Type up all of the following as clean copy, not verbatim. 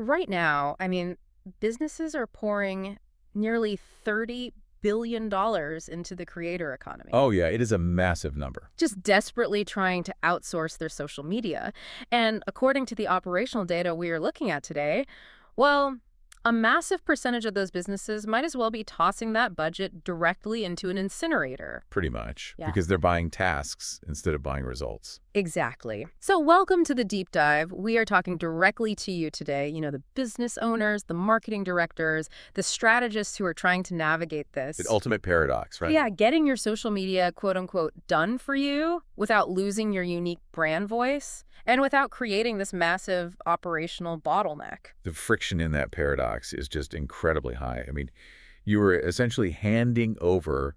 Right now, businesses are pouring nearly $30 billion into the creator economy, Oh, yeah, it is a massive number. just desperately trying to outsource their social media. And according to the operational data we are looking at today, well, a massive percentage of those businesses might as well be tossing that budget directly into an incinerator. Pretty much, Yeah. because they're buying tasks instead of buying results. Exactly. So, welcome to the deep dive. We are talking directly to you today, the business owners, the marketing directors, the strategists who are trying to navigate The this. ultimate paradox, right? Yeah, getting your social media, quote unquote, done for you without losing your unique brand voice and without creating this massive operational bottleneck. The friction in that paradox is just incredibly high. I mean, you are essentially handing over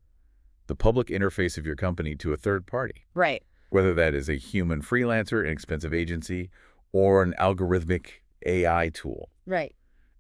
the public interface of your company to a third party, Right. whether that is a human freelancer, an expensive agency, or an algorithmic AI tool. Right.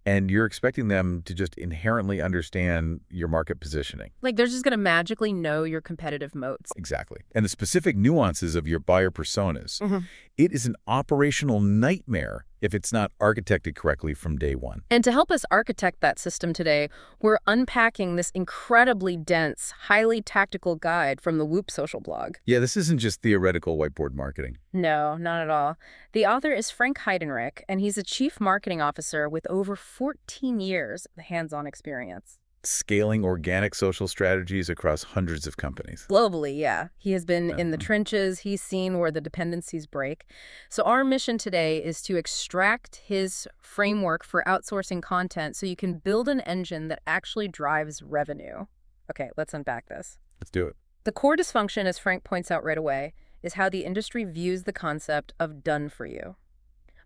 And you're expecting them to just inherently understand your market positioning. Like they're just going to magically know your competitive moats. Exactly. And the specific nuances of your buyer personas. Mhm. It is an operational nightmare if it's not architected correctly from day one. And to help us architect that system today, we're unpacking this incredibly dense, highly tactical guide from the Whoop social blog. Yeah, this isn't just theoretical whiteboard marketing. No, not at all. The author is Frank Heidenreich, and he's a chief marketing officer with over 14 years of hands-on experience. Scaling organic social strategies across hundreds of companies. Globally, yeah. He has been in the Mhm. trenches. He's seen where the dependencies break. So our mission today is to extract his framework for outsourcing content so you can build an engine that actually drives revenue. Okay, let's unpack this. Let's do it. The core dysfunction, as Frank points out right away, is how the industry views the concept of done for you.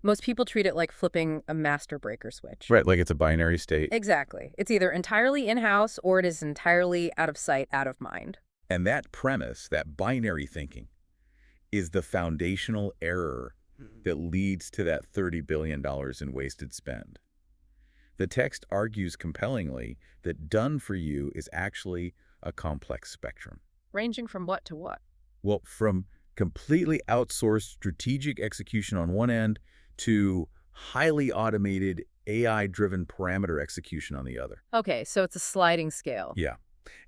Most people treat it like flipping a master breaker switch. Right, like it's a binary state. Exactly. It's either entirely in-house or it is entirely out of sight, out of mind. And that premise, that binary thinking, is the foundational error that leads to that $30 billion in wasted spend. The text argues compellingly that done for you is actually a complex spectrum. Ranging from what to what? Well, from completely outsourced strategic execution on one end to highly automated AI-driven parameter execution on the other. Okay, so it's a sliding scale. Yeah.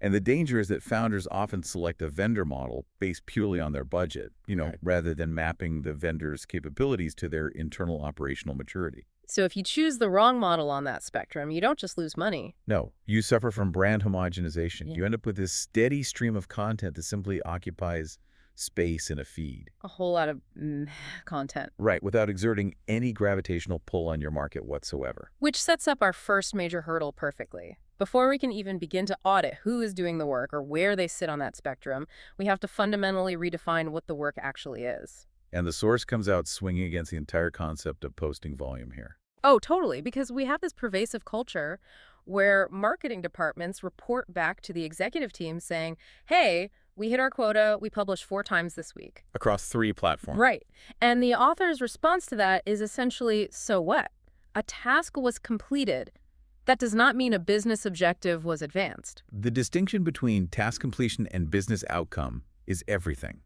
And the danger is that founders often select a vendor model based purely on their budget, Right. rather than mapping the vendor's capabilities to their internal operational maturity. So if you choose the wrong model on that spectrum, you don't just lose money. No, you suffer from brand homogenization. Yeah. You end up with this steady stream of content that simply occupies space in a feed. A whole lot of content. Right, without exerting any gravitational pull on your market whatsoever. Which sets up our first major hurdle perfectly. Before we can even begin to audit who is doing the work or where they sit on that spectrum, we have to fundamentally redefine what the work actually is. And the source comes out swinging against the entire concept of posting volume here. Oh, totally, because we have this pervasive culture where marketing departments report back to the executive team saying, hey, we hit our quota, we published 4 times this week. Across 3 platforms. Right. And the author's response to that is essentially, so what? A task was completed. That does not mean a business objective was advanced. The distinction between task completion and business outcome is everything.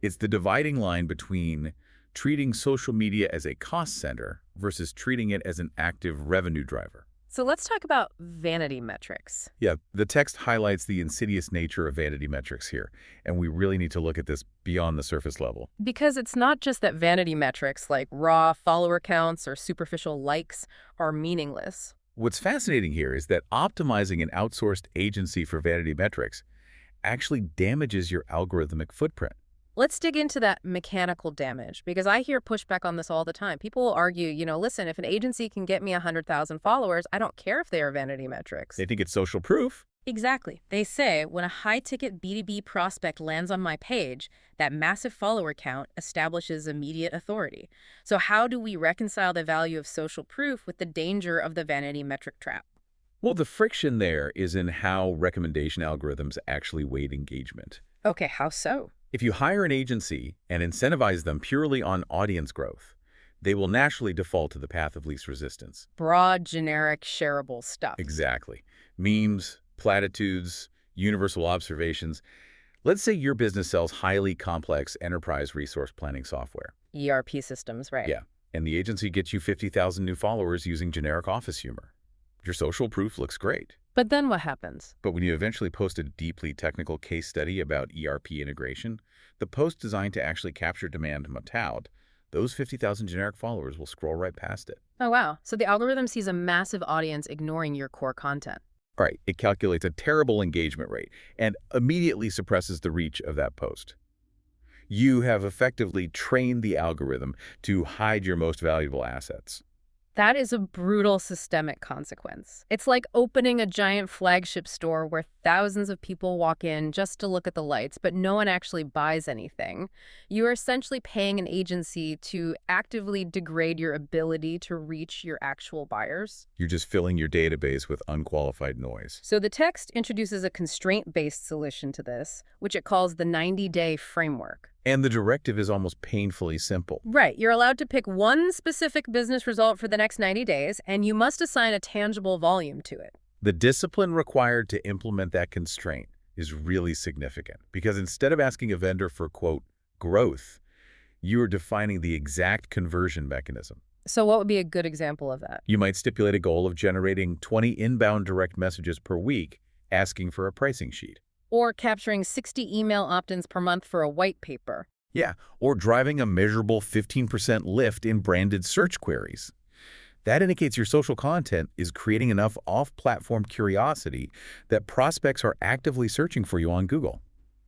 It's the dividing line between treating social media as a cost center versus treating it as an active revenue driver. So let's talk about vanity metrics. Yeah, the text highlights the insidious nature of vanity metrics here, and we really need to look at this beyond the surface level. Because it's not just that vanity metrics like raw follower counts or superficial likes are meaningless. What's fascinating here is that optimizing an outsourced agency for vanity metrics actually damages your algorithmic footprint. Let's dig into that mechanical damage, because I hear pushback on this all the time. People will argue, listen, if an agency can get me 100,000 followers, I don't care if they are vanity metrics. They think it's social proof. Exactly. They say when a high-ticket B2B prospect lands on my page, that massive follower count establishes immediate authority. So how do we reconcile the value of social proof with the danger of the vanity metric trap? Well, the friction there is in how recommendation algorithms actually weight engagement. Okay, how so? If you hire an agency and incentivize them purely on audience growth, they will naturally default to the path of least resistance. Broad, generic, shareable stuff. Exactly. Memes, platitudes, universal observations. Let's say your business sells highly complex enterprise resource planning software. ERP systems, right? Yeah. and the agency gets you 50,000 new followers using generic office humor. Your social proof looks great. But then what happens? But when you eventually post a deeply technical case study about ERP integration, the post designed to actually capture demand tout, those 50,000 generic followers will scroll right past it. Oh, wow. So the algorithm sees a massive audience ignoring your core content. Right, it calculates a terrible engagement rate and immediately suppresses the reach of that post. You have effectively trained the algorithm to hide your most valuable assets. That is a brutal systemic consequence. It's like opening a giant flagship store where thousands of people walk in just to look at the lights, but no one actually buys anything. You are essentially paying an agency to actively degrade your ability to reach your actual buyers. You're just filling your database with unqualified noise. So the text introduces a constraint-based solution to this, which it calls the 90-day framework. And the directive is almost painfully simple. Right. You're allowed to pick one specific business result for the next 90 days, and you must assign a tangible volume to it. The discipline required to implement that constraint is really significant because instead of asking a vendor for, quote, growth, you are defining the exact conversion mechanism. So what would be a good example of that? You might stipulate a goal of generating 20 inbound direct messages per week asking for a pricing sheet. Or capturing 60 email opt-ins per month for a white paper. Yeah, or driving a measurable 15% lift in branded search queries. That indicates your social content is creating enough off-platform curiosity that prospects are actively searching for you on Google.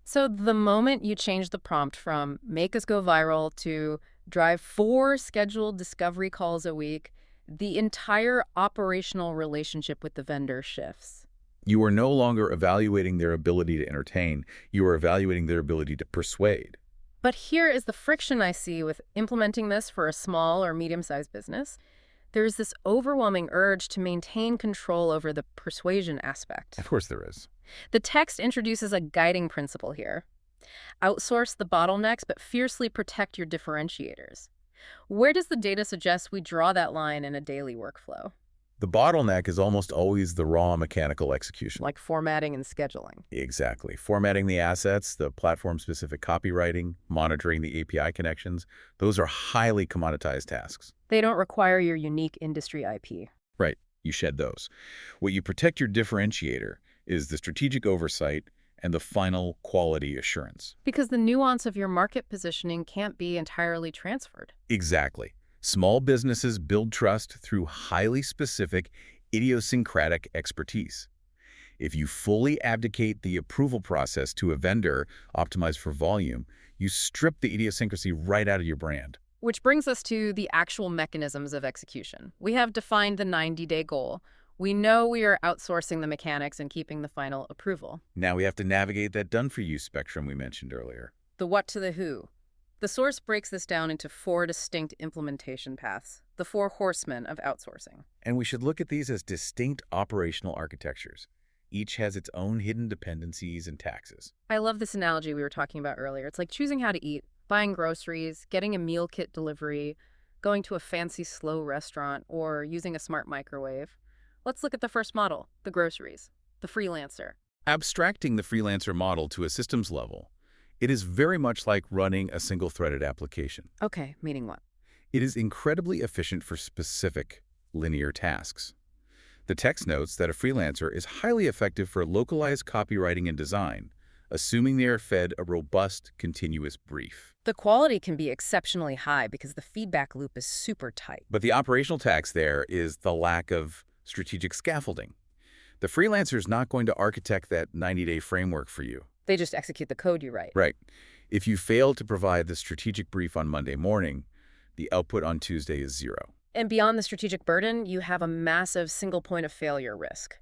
So the moment you change the prompt from make us go viral to drive 4 scheduled discovery calls a week, the entire operational relationship with the vendor shifts. You are no longer evaluating their ability to entertain. You are evaluating their ability to persuade. But here is the friction I see with implementing this for a small or medium-sized business. There's this overwhelming urge to maintain control over the persuasion aspect. Of course there is. The text introduces a guiding principle here. Outsource the bottlenecks, but fiercely protect your differentiators. Where does the data suggest we draw that line in a daily workflow? The bottleneck is almost always the raw mechanical execution. Like formatting and scheduling. Exactly. Formatting the assets, the platform-specific copywriting, monitoring the API connections, those are highly commoditized tasks. They don't require your unique industry IP. Right. You shed those. What you protect your differentiator is the strategic oversight and the final quality assurance. Because the nuance of your market positioning can't be entirely transferred. Exactly. Small businesses build trust through highly specific, idiosyncratic expertise. If you fully abdicate the approval process to a vendor optimized for volume, you strip the idiosyncrasy right out of your brand. Which brings us to the actual mechanisms of execution. We have defined the 90-day goal. We know we are outsourcing the mechanics and keeping the final approval. Now we have to navigate that done-for-you spectrum we mentioned earlier. The what to the who. The source breaks this down into 4 distinct implementation paths, the 4 horsemen of outsourcing. And we should look at these as distinct operational architectures. Each has its own hidden dependencies and taxes. I love this analogy we were talking about earlier. It's like choosing how to eat, buying groceries, getting a meal kit delivery, going to a fancy slow restaurant, or using a smart microwave. Let's look at the first model, the groceries, the freelancer. Abstracting the freelancer model to a systems level, it is very much like running a single-threaded application. Okay, meaning what? It is incredibly efficient for specific, linear tasks. The text notes that a freelancer is highly effective for localized copywriting and design, assuming they are fed a robust, continuous brief. The quality can be exceptionally high because the feedback loop is super tight. But the operational tax there is the lack of strategic scaffolding. The freelancer is not going to architect that 90-day framework for you. They just execute the code you write. Right. If you fail to provide the strategic brief on Monday morning, the output on Tuesday is 0. And beyond the strategic burden, you have a massive single point of failure risk.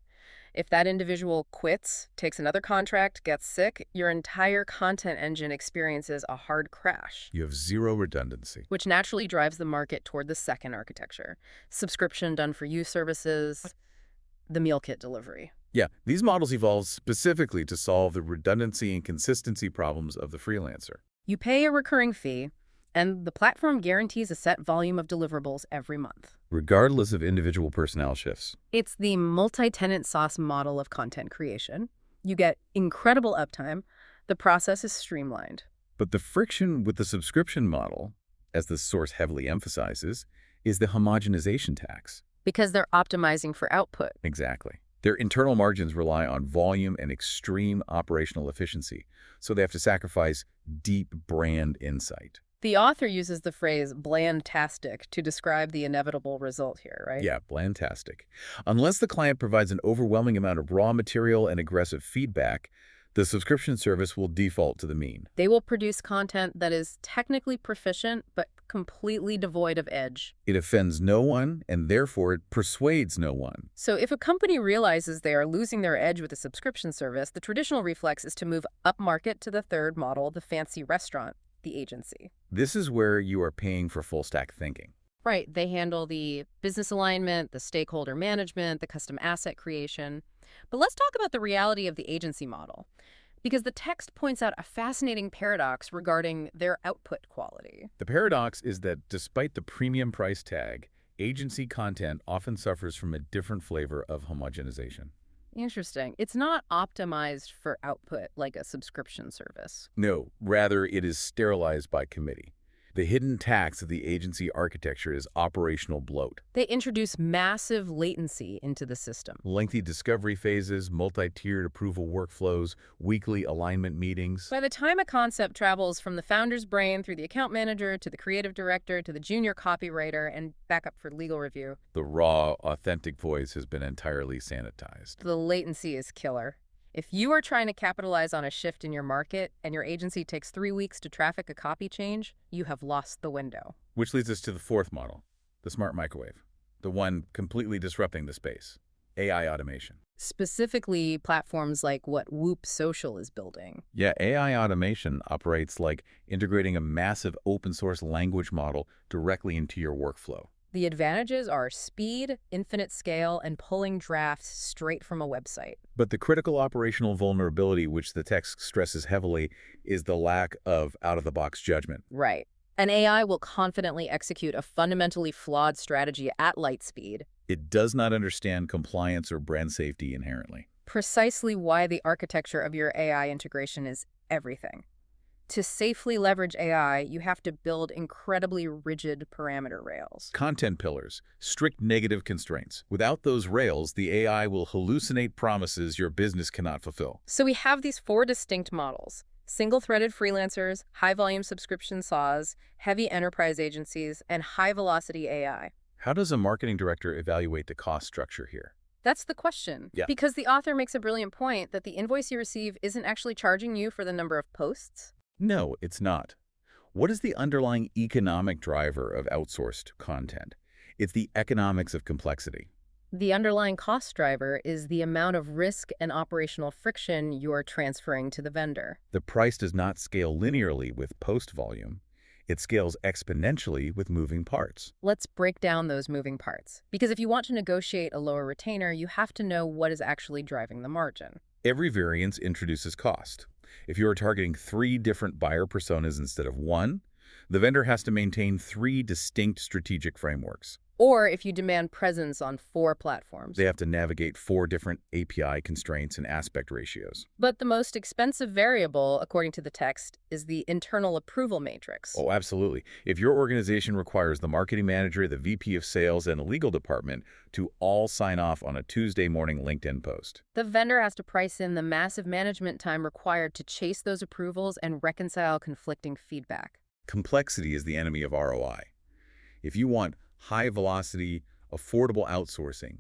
If that individual quits, takes another contract, gets sick, your entire content engine experiences a hard crash. You have 0 redundancy. Which naturally drives the market toward the second architecture. Subscription done for you services, the meal kit delivery. Yeah, these models evolved specifically to solve the redundancy and consistency problems of the freelancer. You pay a recurring fee, and the platform guarantees a set volume of deliverables every month. Regardless of individual personnel shifts. It's the multi-tenant SaaS model of content creation. You get incredible uptime. The process is streamlined. But the friction with the subscription model as the source heavily emphasizes, is the homogenization tax. Because they're optimizing for output. Exactly. Their internal margins rely on volume and extreme operational efficiency, so they have to sacrifice deep brand insight. The author uses the phrase blandtastic to describe the inevitable result here, right? Yeah, blandtastic. Unless the client provides an overwhelming amount of raw material and aggressive feedback, the subscription service will default to the mean. They will produce content that is technically proficient but completely devoid of edge. It offends no one, and therefore it persuades no one. So if a company realizes they are losing their edge with a subscription service, the traditional reflex is to move upmarket to the third model, the fancy restaurant, the agency. This is where you are paying for full-stack thinking. Right. They handle the business alignment, the stakeholder management, the custom asset creation. But let's talk about the reality of the agency model, because the text points out a fascinating paradox regarding their output quality. The paradox is that despite the premium price tag, agency content often suffers from a different flavor of homogenization. Interesting. It's not optimized for output like a subscription service. No, rather it is sterilized by committee. The hidden tax of the agency architecture is operational bloat. They introduce massive latency into the system. Lengthy discovery phases, multi-tiered approval workflows, weekly alignment meetings. By the time a concept travels from the founder's brain through the account manager to the creative director to the junior copywriter and back up for legal review, The raw, authentic voice has been entirely sanitized. the latency is killer. If you are trying to capitalize on a shift in your market and your agency takes 3 weeks to traffic a copy change, you have lost the window. Which leads us to the fourth model, the smart microwave, the one completely disrupting the space, AI automation. Specifically, platforms like what Whoop Social is building. Yeah, AI automation operates like integrating a massive open-source language model directly into your workflow. The advantages are speed, infinite scale, and pulling drafts straight from a website. But the critical operational vulnerability, which the text stresses heavily, is the lack of out-of-the-box judgment. Right. An AI will confidently execute a fundamentally flawed strategy at light speed. It does not understand compliance or brand safety inherently. Precisely why the architecture of your AI integration is everything. To safely leverage AI, you have to build incredibly rigid parameter rails. Content pillars, strict negative constraints. Without those rails, the AI will hallucinate promises your business cannot fulfill. So we have these 4 distinct models: single-threaded freelancers, high-volume subscription SaaS, heavy enterprise agencies, and high-velocity AI. How does a marketing director evaluate the cost structure here? That's the question. Yeah. Because the author makes a brilliant point that the invoice you receive isn't actually charging you for the number of posts. No, it's not. What is the underlying economic driver of outsourced content? It's the economics of complexity. The underlying cost driver is the amount of risk and operational friction you're transferring to the vendor. The price does not scale linearly with post volume. It scales exponentially with moving parts. Let's break down those moving parts. Because if you want to negotiate a lower retainer, you have to know what is actually driving the margin. Every variance introduces cost. If you are targeting 3 different buyer personas instead of 1, the vendor has to maintain 3 distinct strategic frameworks. Or if you demand presence on 4 platforms. They have to navigate 4 different API constraints and aspect ratios. But the most expensive variable, according to the text, is the internal approval matrix. Oh, absolutely. If your organization requires the marketing manager, the VP of sales, and the legal department to all sign off on a Tuesday morning LinkedIn post, The vendor has to price in the massive management time required to chase those approvals and reconcile conflicting feedback. complexity is the enemy of ROI. If you want high-velocity, affordable outsourcing,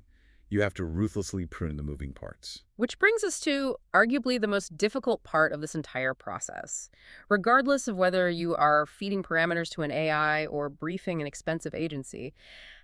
you have to ruthlessly prune the moving parts. Which brings us to arguably the most difficult part of this entire process. Regardless of whether you are feeding parameters to an AI or briefing an expensive agency,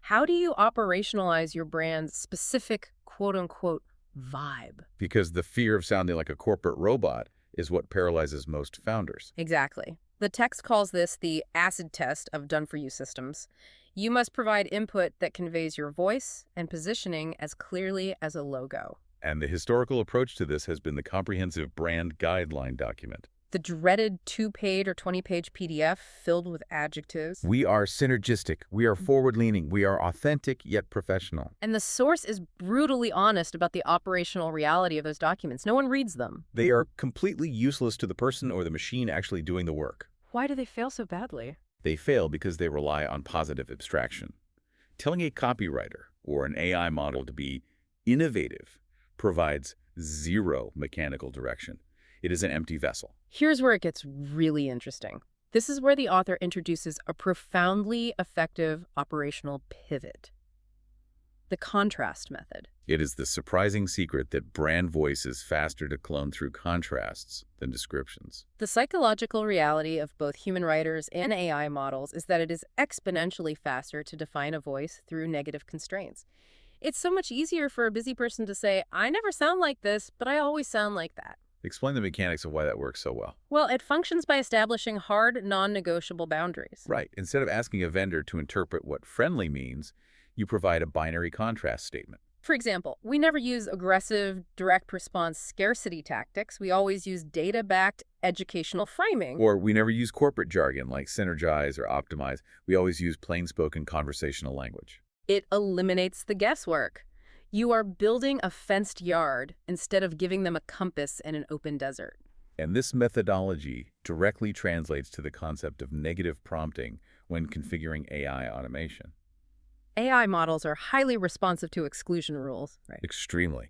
how do you operationalize your brand's specific quote-unquote vibe? Because the fear of sounding like a corporate robot is what paralyzes most founders. Exactly. The text calls this the acid test of done-for-you systems. You must provide input that conveys your voice and positioning as clearly as a logo. And the historical approach to this has been the comprehensive brand guideline document. The dreaded 2-page or 20-page PDF filled with adjectives. We are synergistic, we are forward-leaning, we are authentic yet professional. And the source is brutally honest about the operational reality of those documents. No one reads them. They are completely useless to the person or the machine actually doing the work. Why do they fail so badly? They fail because they rely on positive abstraction. Telling a copywriter or an AI model to be innovative provides zero mechanical direction. It is an empty vessel. Here's where it gets really interesting. This is where the author introduces a profoundly effective operational pivot: the contrast method. It is the surprising secret that brand voice is faster to clone through contrasts than descriptions. The psychological reality of both human writers and AI models is that it is exponentially faster to define a voice through negative constraints. It's so much easier for a busy person to say, I never sound like this, but I always sound like that. Explain the mechanics of why that works so well. Well, it functions by establishing hard, non-negotiable boundaries. Right. Instead of asking a vendor to interpret what friendly means, you provide a binary contrast statement. For example, we never use aggressive, direct response scarcity tactics. We always use data-backed educational framing. Or we never use corporate jargon like synergize or optimize. We always use plain-spoken conversational language. It eliminates the guesswork. You are building a fenced yard instead of giving them a compass in an open desert. And this methodology directly translates to the concept of negative prompting when configuring AI automation. AI models are highly responsive to exclusion rules, right? Extremely.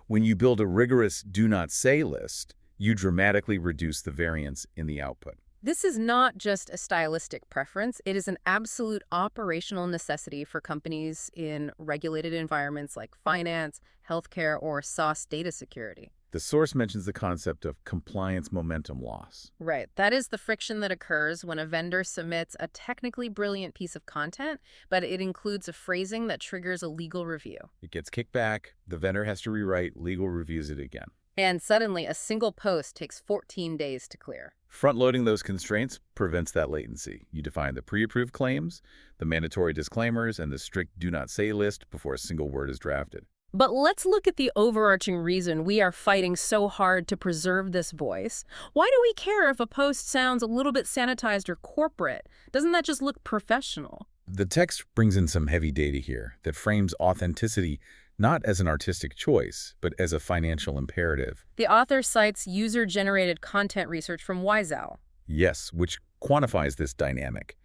When you build a rigorous do not say list, you dramatically reduce the variance in the output. This is not just a stylistic preference. It is an absolute operational necessity for companies in regulated environments like finance, healthcare, or SaaS data security. The source mentions the concept of compliance momentum loss. Right. That is the friction that occurs when a vendor submits a technically brilliant piece of content, but it includes a phrasing that triggers a legal review. It gets kicked back, the vendor has to rewrite, legal reviews it again. And suddenly, a single post takes 14 days to clear. Front-loading those constraints prevents that latency. You define the pre-approved claims, the mandatory disclaimers, and the strict do not say list before a single word is drafted. But let's look at the overarching reason we are fighting so hard to preserve this voice. Why do we care if a post sounds a little bit sanitized or corporate? Doesn't that just look professional? The text brings in some heavy data here that frames authenticity not as an artistic choice, but as a financial imperative. The author cites user-generated content research from Wiseau. Yes, which quantifies this dynamic.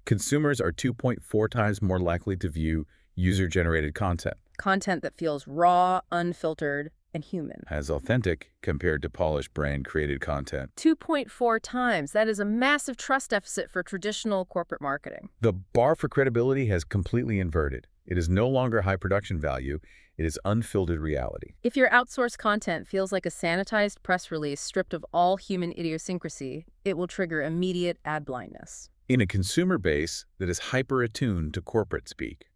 Consumers are 2.4 times more likely to view user-generated content. Content that feels raw, unfiltered, and human. As authentic compared to polished brand-created content. 2.4 times. That is a massive trust deficit for traditional corporate marketing. The bar for credibility has completely inverted. It is no longer high production value. It is unfiltered reality. If your outsourced content feels like a sanitized press release stripped of all human idiosyncrasy, it will trigger immediate ad blindness. In a consumer base that is hyper-attuned to corporate speak,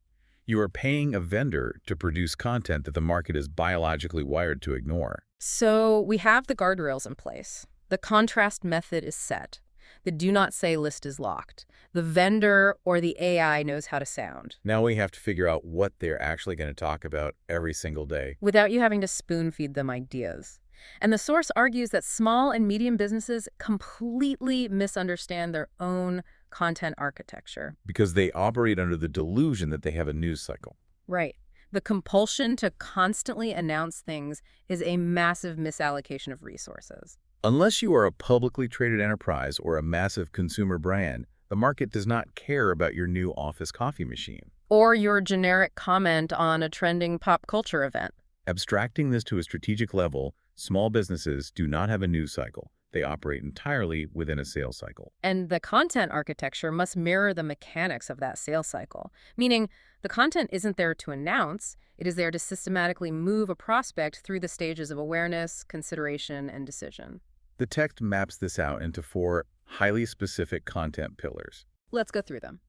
you are paying a vendor to produce content that the market is biologically wired to ignore. So we have the guardrails in place. The contrast method is set. The do not say list is locked. The vendor or the AI knows how to sound. Now we have to figure out what they're actually going to talk about every single day. Without you having to spoon feed them ideas. And the source argues that small and medium businesses completely misunderstand their own content architecture. Because they operate under the delusion that they have a news cycle. Right. The compulsion to constantly announce things is a massive misallocation of resources. Unless you are a publicly traded enterprise or a massive consumer brand, the market does not care about your new office coffee machine. Or your generic comment on a trending pop culture event. Abstracting this to a strategic level, small businesses do not have a news cycle. They operate entirely within a sales cycle. And the content architecture must mirror the mechanics of that sales cycle, meaning the content isn't there to announce, it is there to systematically move a prospect through the stages of awareness, consideration, and decision. The text maps this out into 4 highly specific content pillars. Let's go through them.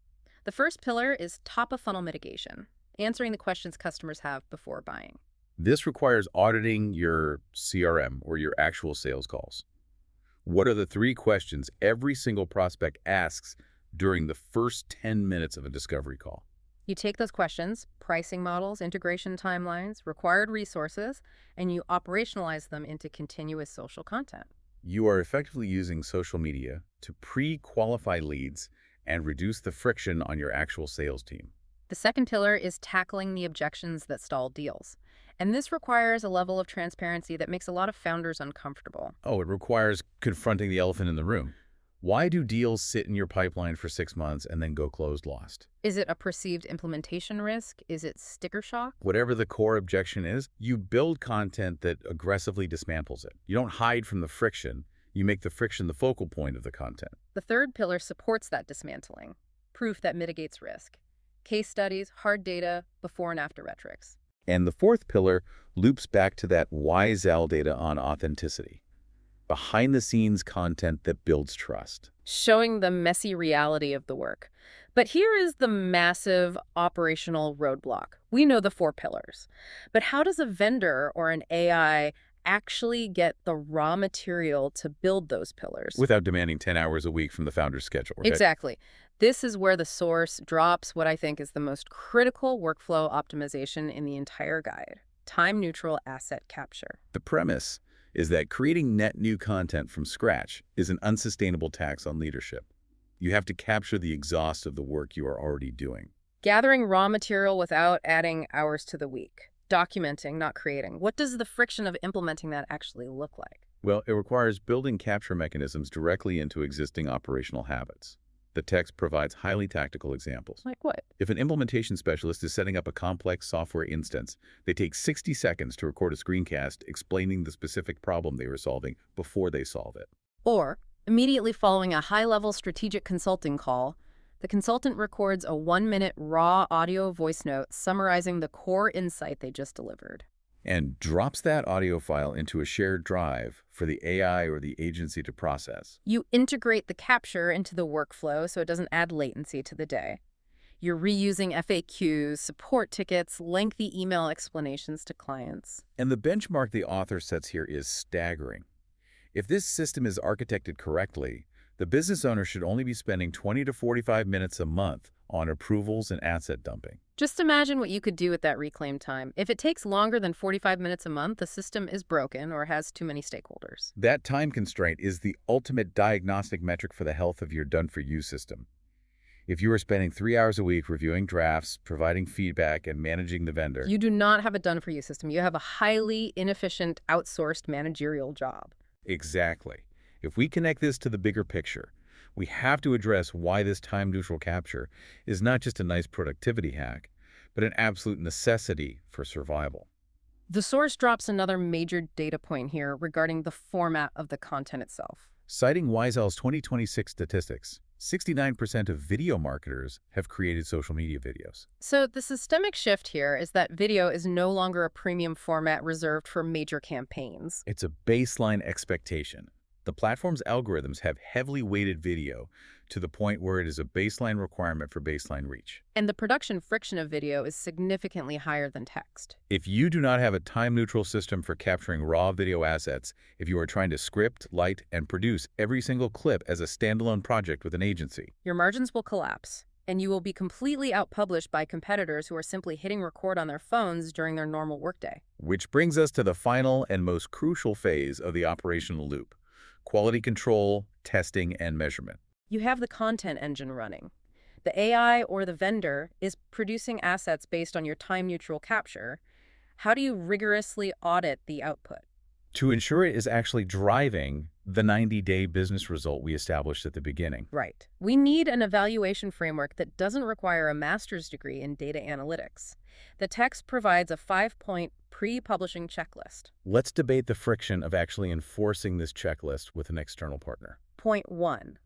The first pillar is top-of-funnel mitigation, answering the questions customers have before buying. This requires auditing your CRM or your actual sales calls. What are the 3 questions every single prospect asks during the first 10 minutes of a discovery call? You take those questions, pricing models, integration timelines, required resources, and you operationalize them into continuous social content. You are effectively using social media to pre-qualify leads and reduce the friction on your actual sales team. The second pillar is tackling the objections that stall deals. And this requires a level of transparency that makes a lot of founders uncomfortable. Oh, it requires confronting the elephant in the room. Why do deals sit in your pipeline for 6 months and then go closed lost? Is it a perceived implementation risk? Is it sticker shock? Whatever the core objection is, you build content that aggressively dismantles it. You don't hide from the friction. You make the friction the focal point of the content. The third pillar supports that dismantling. Proof that mitigates risk. Case studies, hard data, before and after metrics. And the fourth pillar loops back to that YZAL data on authenticity. Behind-the-scenes content that builds trust. Showing the messy reality of the work. But here is the massive operational roadblock. We know the four pillars. But how does a vendor or an AI actually get the raw material to build those pillars? Without demanding 10 hours a week from the founder's schedule. Right? Exactly. This is where the source drops what I think is the most critical workflow optimization in the entire guide. Time-neutral asset capture. The premise is that creating net new content from scratch is an unsustainable tax on leadership. You have to capture the exhaust of the work you are already doing. Gathering raw material without adding hours to the week. Documenting, not creating. What does the friction of implementing that actually look like? Well, it requires building capture mechanisms directly into existing operational habits. The text provides highly tactical examples. Like what? If an implementation specialist is setting up a complex software instance, they take 60 seconds to record a screencast explaining the specific problem they were solving before they solve it. Or, immediately following a high-level strategic consulting call, the consultant records a 1-minute raw audio voice note summarizing the core insight they just delivered. And drops that audio file into a shared drive for the AI or the agency to process. You integrate the capture into the workflow so it doesn't add latency to the day. You're reusing FAQs, support tickets, lengthy email explanations to clients. And the benchmark the author sets here is staggering. If this system is architected correctly, the business owner should only be spending 20 to 45 minutes a month on approvals and asset dumping. Just imagine what you could do with that reclaimed time. If it takes longer than 45 minutes a month, the system is broken or has too many stakeholders. That time constraint is the ultimate diagnostic metric for the health of your done-for-you system. If you are spending 3 hours a week reviewing drafts, providing feedback, and managing the vendor... You do not have a done-for-you system. You have a highly inefficient, outsourced managerial job. Exactly. If we connect this to the bigger picture, we have to address why this time-neutral capture is not just a nice productivity hack, but an absolute necessity for survival. The source drops another major data point here regarding the format of the content itself. Citing YZAL's 2026 statistics, 69% of video marketers have created social media videos. So the systemic shift here is that video is no longer a premium format reserved for major campaigns. It's a baseline expectation. The platform's algorithms have heavily weighted video to the point where it is a baseline requirement for baseline reach. And the production friction of video is significantly higher than text. If you do not have a time-neutral system for capturing raw video assets, if you are trying to script, light, and produce every single clip as a standalone project with an agency, your margins will collapse, and you will be completely outpublished by competitors who are simply hitting record on their phones during their normal workday. Which brings us to the final and most crucial phase of the operational loop: quality control, testing, and measurement. You have the content engine running. The AI or the vendor is producing assets based on your time-neutral capture. How do you rigorously audit the output? To ensure it is actually driving the 90-day business result we established at the beginning. Right. We need an evaluation framework that doesn't require a master's degree in data analytics. The text provides a 5-point pre-publishing checklist. Let's debate the friction of actually enforcing this checklist with an external partner. Point 1.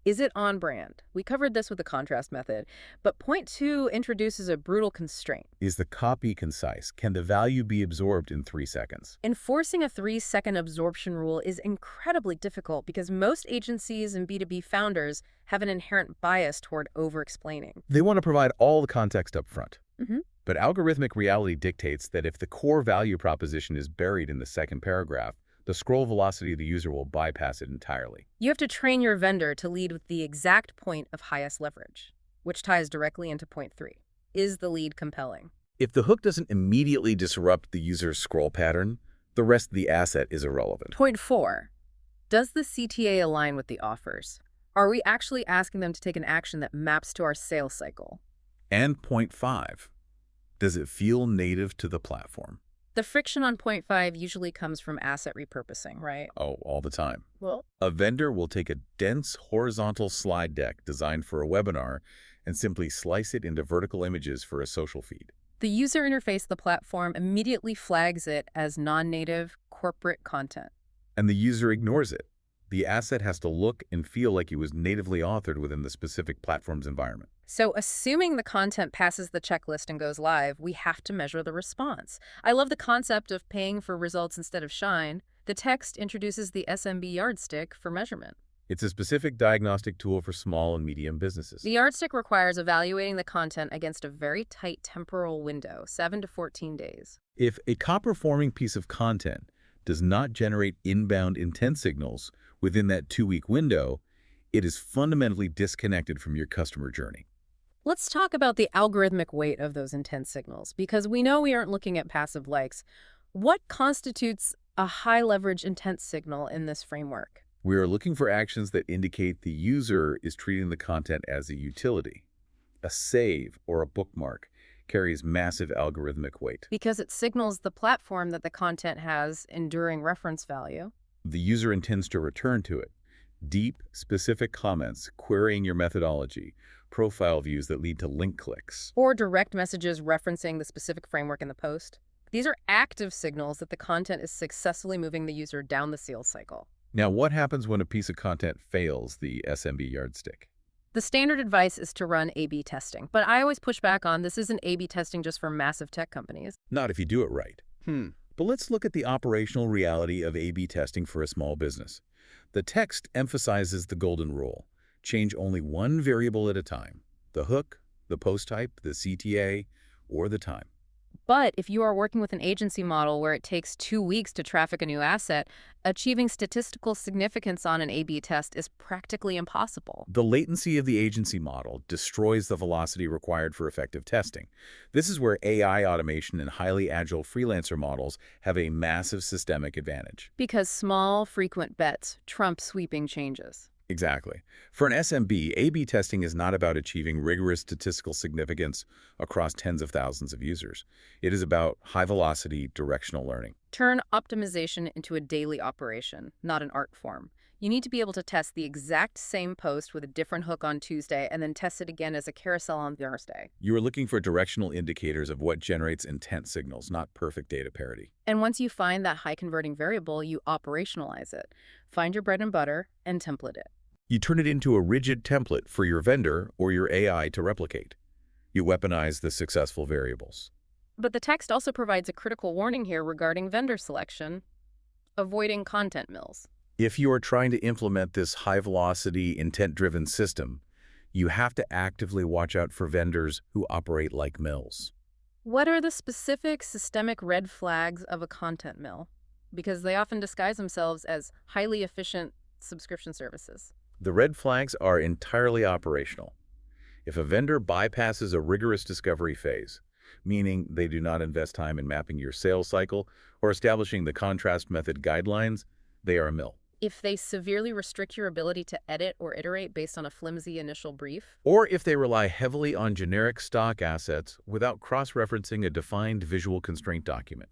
Is it on brand? We covered this with the contrast method, but point 2 introduces a brutal constraint. Is the copy concise? Can the value be absorbed in 3 seconds? Enforcing a 3-second absorption rule is incredibly difficult because most agencies and B2B founders have an inherent bias toward over-explaining. They want to provide all the context up front. Mm-hmm. But algorithmic reality dictates that if the core value proposition is buried in the second paragraph, the scroll velocity of the user will bypass it entirely. You have to train your vendor to lead with the exact point of highest leverage, which ties directly into point 3. Is the lead compelling? If the hook doesn't immediately disrupt the user's scroll pattern, the rest of the asset is irrelevant. Point 4. Does the CTA align with the offers? Are we actually asking them to take an action that maps to our sales cycle? And point 5. Does it feel native to the platform? The friction on point 5 usually comes from asset repurposing, right? Oh, all the time. Well, A vendor will take a dense horizontal slide deck designed for a webinar and simply slice it into vertical images for a social feed. the user interface of the platform immediately flags it as non-native corporate content. And the user ignores it. The asset has to look and feel like it was natively authored within the specific platform's environment. So assuming the content passes the checklist and goes live, we have to measure the response. I love the concept of paying for results instead of shine. The text introduces the SMB yardstick for measurement. It's a specific diagnostic tool for small and medium businesses. The yardstick requires evaluating the content against a very tight temporal window, 7 to 14 days. If a top-performing piece of content does not generate inbound intent signals within that 2-week window, it is fundamentally disconnected from your customer journey. Let's talk about the algorithmic weight of those intent signals, because we know we aren't looking at passive likes. What constitutes a high-leverage intent signal in this framework? We are looking for actions that indicate the user is treating the content as a utility. A save or a bookmark carries massive algorithmic weight. Because it signals the platform that the content has enduring reference value. The user intends to return to it. Deep, specific comments querying your methodology, profile views that lead to link clicks. Or direct messages referencing the specific framework in the post. These are active signals that the content is successfully moving the user down the sales cycle. Now, what happens when a piece of content fails the SMB yardstick? The standard advice is to run A/B testing, but I always push back on this isn't A/B testing just for massive tech companies. Not if you do it right. But let's look at the operational reality of A/B testing for a small business. The text emphasizes the golden rule. Change only one variable at a time. The hook, the post type, the CTA, or the time. But if you are working with an agency model where it takes 2 weeks to traffic a new asset, achieving statistical significance on an A/B test is practically impossible. The latency of the agency model destroys the velocity required for effective testing. This is where AI automation and highly agile freelancer models have a massive systemic advantage. Because small, frequent bets trump sweeping changes. Exactly. For an SMB, A/B testing is not about achieving rigorous statistical significance across tens of thousands of users. It is about high-velocity directional learning. Turn optimization into a daily operation, not an art form. You need to be able to test the exact same post with a different hook on Tuesday and then test it again as a carousel on Thursday. You are looking for directional indicators of what generates intent signals, not perfect data parity. And once you find that high-converting variable, you operationalize it. Find your bread and butter and template it. You turn it into a rigid template for your vendor or your AI to replicate. You weaponize the successful variables. But the text also provides a critical warning here regarding vendor selection, avoiding content mills. If you are trying to implement this high-velocity, intent-driven system, you have to actively watch out for vendors who operate like mills. What are the specific systemic red flags of a content mill? Because they often disguise themselves as highly efficient subscription services. The red flags are entirely operational. If a vendor bypasses a rigorous discovery phase, meaning they do not invest time in mapping your sales cycle or establishing the contrast method guidelines, they are a mill. If they severely restrict your ability to edit or iterate based on a flimsy initial brief. Or if they rely heavily on generic stock assets without cross-referencing a defined visual constraint document.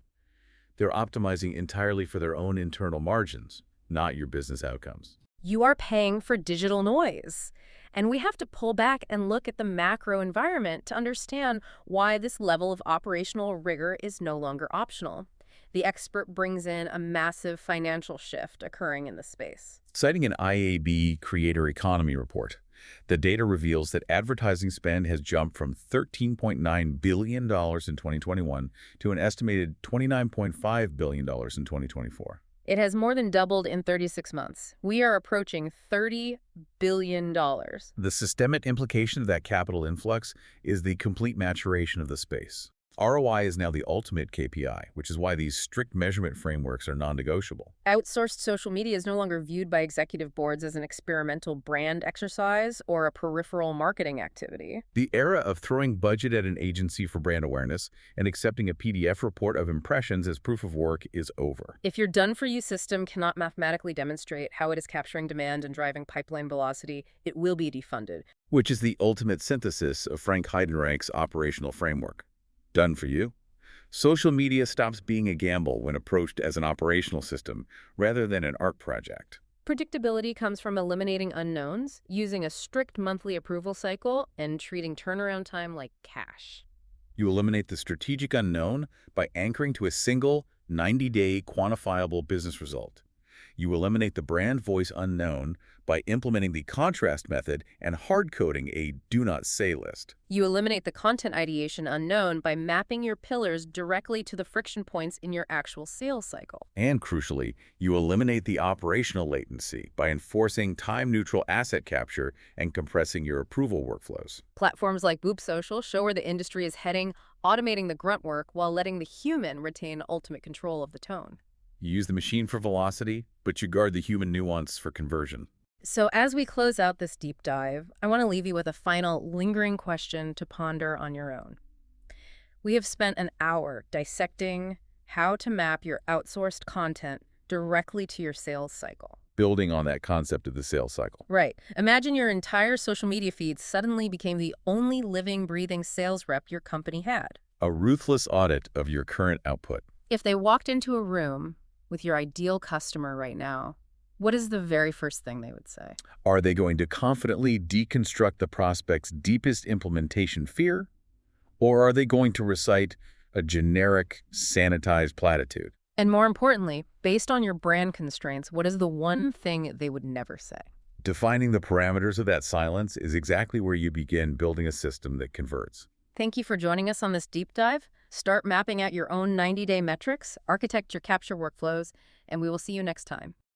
They're optimizing entirely for their own internal margins, not your business outcomes. You are paying for digital noise. And we have to pull back and look at the macro environment to understand why this level of operational rigor is no longer optional. The expert brings in a massive financial shift occurring in the space. Citing an IAB Creator Economy report, the data reveals that advertising spend has jumped from $13.9 billion in 2021 to an estimated $29.5 billion in 2024. It has more than doubled in 36 months. We are approaching $30 billion. The systemic implication of that capital influx is the complete maturation of the space. ROI is now the ultimate KPI, which is why these strict measurement frameworks are non-negotiable. Outsourced social media is no longer viewed by executive boards as an experimental brand exercise or a peripheral marketing activity. The era of throwing budget at an agency for brand awareness and accepting a PDF report of impressions as proof of work is over. If your done-for-you system cannot mathematically demonstrate how it is capturing demand and driving pipeline velocity, it will be defunded. Which is the ultimate synthesis of Frank Heidenreich's operational framework. Done for you. Social media stops being a gamble when approached as an operational system rather than an art project. Predictability comes from eliminating unknowns, using a strict monthly approval cycle, and treating turnaround time like cash. You eliminate the strategic unknown by anchoring to a single 90-day quantifiable business result. You eliminate the brand voice unknown by implementing the contrast method and hard-coding a do not say list. You eliminate the content ideation unknown by mapping your pillars directly to the friction points in your actual sales cycle. And crucially, you eliminate the operational latency by enforcing time-neutral asset capture and compressing your approval workflows. Platforms like Boop Social show where the industry is heading, automating the grunt work while letting the human retain ultimate control of the tone. You use the machine for velocity, but you guard the human nuance for conversion. So as we close out this deep dive, I want to leave you with a final lingering question to ponder on your own. We have spent an hour dissecting how to map your outsourced content directly to your sales cycle. Building on that concept of the sales cycle. Right. Imagine your entire social media feed suddenly became the only living, breathing sales rep your company had. A ruthless audit of your current output. If they walked into a room with your ideal customer right now, what is the very first thing they would say? Are they going to confidently deconstruct the prospect's deepest implementation fear? Or are they going to recite a generic, sanitized platitude? And more importantly, based on your brand constraints, what is the one thing they would never say? Defining the parameters of that silence is exactly where you begin building a system that converts. Thank you for joining us on this deep dive. Start mapping out your own 90-day metrics, architect your capture workflows, and we will see you next time.